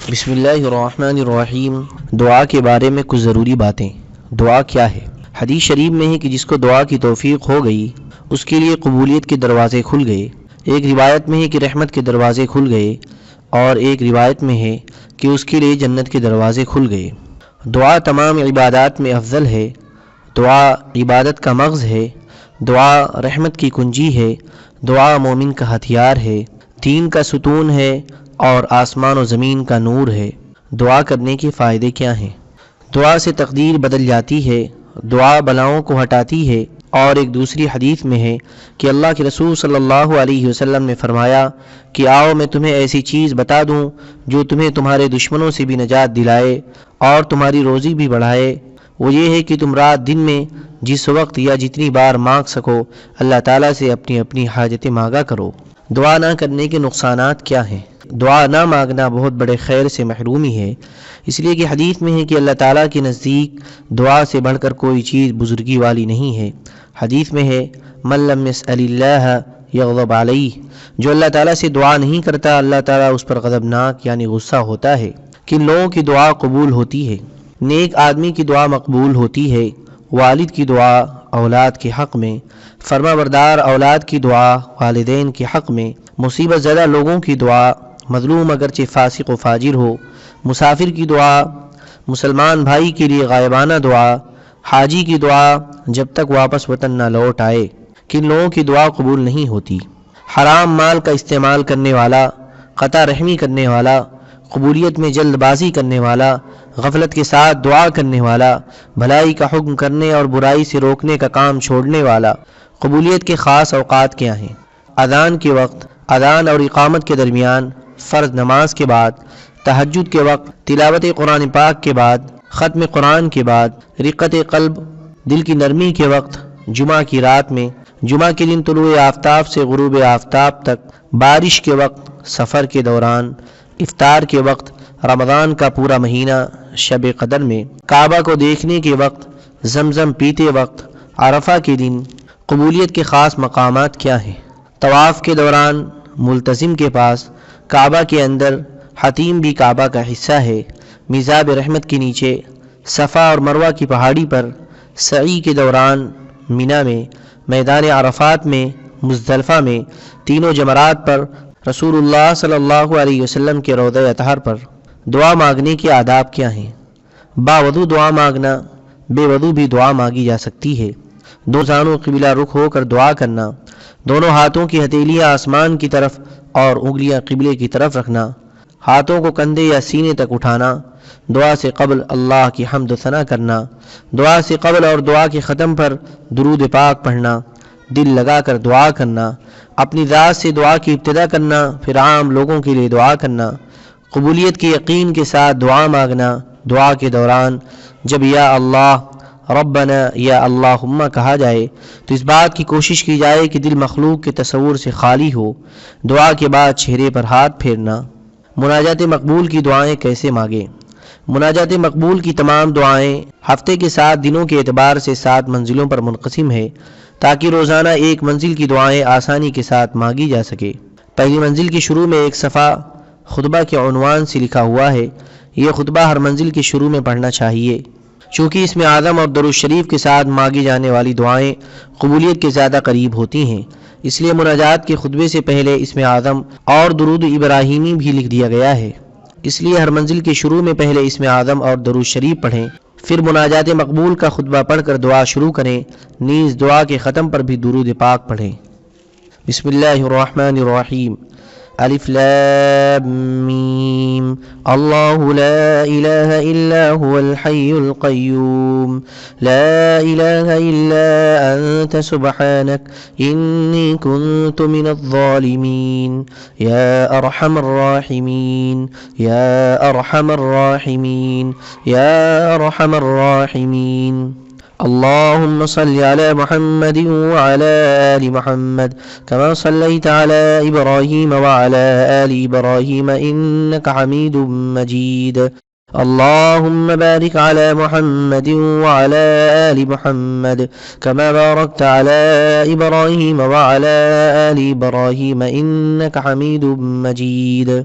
بسم اللہ الرحمن الرحیم۔ دعا کے بارے میں کچھ ضروری باتیں۔ دعا کیا ہے؟ حدیث شریف میں ہے کہ جس کو دعا کی توفیق ہو گئی اس کے لیے قبولیت کے دروازے کھل گئے۔ ایک روایت میں ہے کہ رحمت کے دروازے کھل گئے، اور ایک روایت میں ہے کہ اس کے لیے جنت کے دروازے کھل گئے۔ دعا تمام عبادات میں افضل ہے۔ دعا عبادت کا مغز ہے۔ دعا رحمت کی کنجی ہے۔ دعا مومن کا ہتھیار ہے، دین کا ستون ہے، اور آسمان و زمین کا نور ہے۔ دعا کرنے کے فائدے کیا ہیں؟ دعا سے تقدیر بدل جاتی ہے، دعا بلاؤں کو ہٹاتی ہے، اور ایک دوسری حدیث میں ہے کہ اللہ کے رسول صلی اللہ علیہ وسلم نے فرمایا کہ آؤ میں تمہیں ایسی چیز بتا دوں جو تمہیں تمہارے دشمنوں سے بھی نجات دلائے اور تمہاری روزی بھی بڑھائے۔ وہ یہ ہے کہ تم رات دن میں جس وقت یا جتنی بار مانگ سکو اللہ تعالیٰ سے اپنی اپنی حاجتیں مانگا کرو۔ دعا نہ کرنے کے نقصانات کیا ہیں؟ دعا نہ مانگنا بہت بڑے خیر سے محرومی ہے، اس لیے کہ حدیث میں ہے کہ اللہ تعالیٰ کے نزدیک دعا سے بڑھ کر کوئی چیز بزرگی والی نہیں ہے۔ حدیث میں ہے من لم يسأل اللہ یغضب علیہ، جو اللہ تعالیٰ سے دعا نہیں کرتا اللہ تعالیٰ اس پر غضبناک یعنی غصہ ہوتا ہے۔ کن لوگوں کی دعا قبول ہوتی ہے؟ نیک آدمی کی دعا مقبول ہوتی ہے، والد کی دعا اولاد کے حق میں، فرما بردار اولاد کی دعا والدین کے حق میں، مصیبت زدہ لوگوں کی دعا، مظلوم اگرچہ فاسق و فاجر ہو، مسافر کی دعا، مسلمان بھائی کے لیے غائبانہ دعا، حاجی کی دعا جب تک واپس وطن نہ لوٹ آئے۔ کن لوگوں کی دعا قبول نہیں ہوتی؟ حرام مال کا استعمال کرنے والا، قطع رحمی کرنے والا، قبولیت میں جلد بازی کرنے والا، غفلت کے ساتھ دعا کرنے والا، بھلائی کا حکم کرنے اور برائی سے روکنے کا کام چھوڑنے والا۔ قبولیت کے خاص اوقات کیا ہیں؟ اذان کے وقت، اذان اور اقامت کے درمیان، فرض نماز کے بعد، تہجد کے وقت، تلاوت قرآن پاک کے بعد، ختم قرآن کے بعد، رقت قلب دل کی نرمی کے وقت، جمعہ کی رات میں، جمعہ کے دن طلوع آفتاب سے غروب آفتاب تک، بارش کے وقت، سفر کے دوران، افطار کے وقت، رمضان کا پورا مہینہ، شب قدر میں، کعبہ کو دیکھنے کے وقت، زمزم پیتے وقت، عرفہ کے دن۔ قبولیت کے خاص مقامات کیا ہیں؟ طواف کے دوران، ملتزم کے پاس، کعبہ کے اندر، حتیم بھی کعبہ کا حصہ ہے، میزاب رحمت کے نیچے، صفا اور مروہ کی پہاڑی پر، سعی کے دوران، منی میں، میدان عرفات میں، مزدلفہ میں، تینوں جمرات پر، رسول اللہ صلی اللہ علیہ وسلم کے روضہ اطہر پر۔ دعا مانگنے کے آداب کیا ہیں؟ باوضو دعا مانگنا، بے وضو بھی دعا مانگی جا سکتی ہے۔ دو زانوں قبلہ رخ ہو کر دعا کرنا، دونوں ہاتھوں کی ہتھیلیاں آسمان کی طرف اور انگلیاں قبلے کی طرف رکھنا، ہاتھوں کو کندھے یا سینے تک اٹھانا، دعا سے قبل اللہ کی حمد و ثنا کرنا، دعا سے قبل اور دعا کے ختم پر درود پاک پڑھنا، دل لگا کر دعا کرنا، اپنی ذات سے دعا کی ابتدا کرنا، پھر عام لوگوں کے لیے دعا کرنا، قبولیت کے یقین کے ساتھ دعا مانگنا، دعا کے دوران جب یا اللہ ربنا یا اللہم کہا جائے تو اس بات کی کوشش کی جائے کہ دل مخلوق کے تصور سے خالی ہو۔ دعا کے بعد چہرے پر ہاتھ پھیرنا۔ مناجات مقبول کی دعائیں کیسے مانگیں؟ مناجات مقبول کی تمام دعائیں ہفتے کے 7 دنوں کے اعتبار سے 7 منزلوں پر منقسم ہے تاکہ روزانہ ایک منزل کی دعائیں آسانی کے ساتھ مانگی جا سکے۔ پہلی منزل کی شروع میں ایک صفحہ خطبہ کے عنوان سے لکھا ہوا ہے۔ یہ خطبہ ہر منزل کے شروع میں پڑھنا چاہیے، چونکہ اس میں اعظم اور درود شریف کے ساتھ مانگی جانے والی دعائیں قبولیت کے زیادہ قریب ہوتی ہیں، اس لیے مناجات کے خطبے سے پہلے اس میں اعظم اور درود ابراہیمی بھی لکھ دیا گیا ہے، اس لیے ہر منزل کے شروع میں پہلے اس میں اعظم اور درود شریف پڑھیں، پھر مناجات مقبول کا خطبہ پڑھ کر دعا شروع کریں، نیز دعا کے ختم پر بھی درود پاک پڑھیں۔ بسم اللہ الرحمن الرحیم۔ الف لام میم اللہ لا الہ الا هو الحی القیوم لا الہ الا انت سبحانک انی کنت من الظالمین یا ارحم الراحمین یا ارحم الراحمین یا ارحم الراحمین۔ اللهم صل على محمد وعلى آل محمد كما صليت على إبراهيم وعلى آل إبراهيم إنك حميد مجيد۔ اللهم بارك على محمد وعلى آل محمد كما باركت على إبراهيم وعلى آل إبراهيم إنك حميد مجيد۔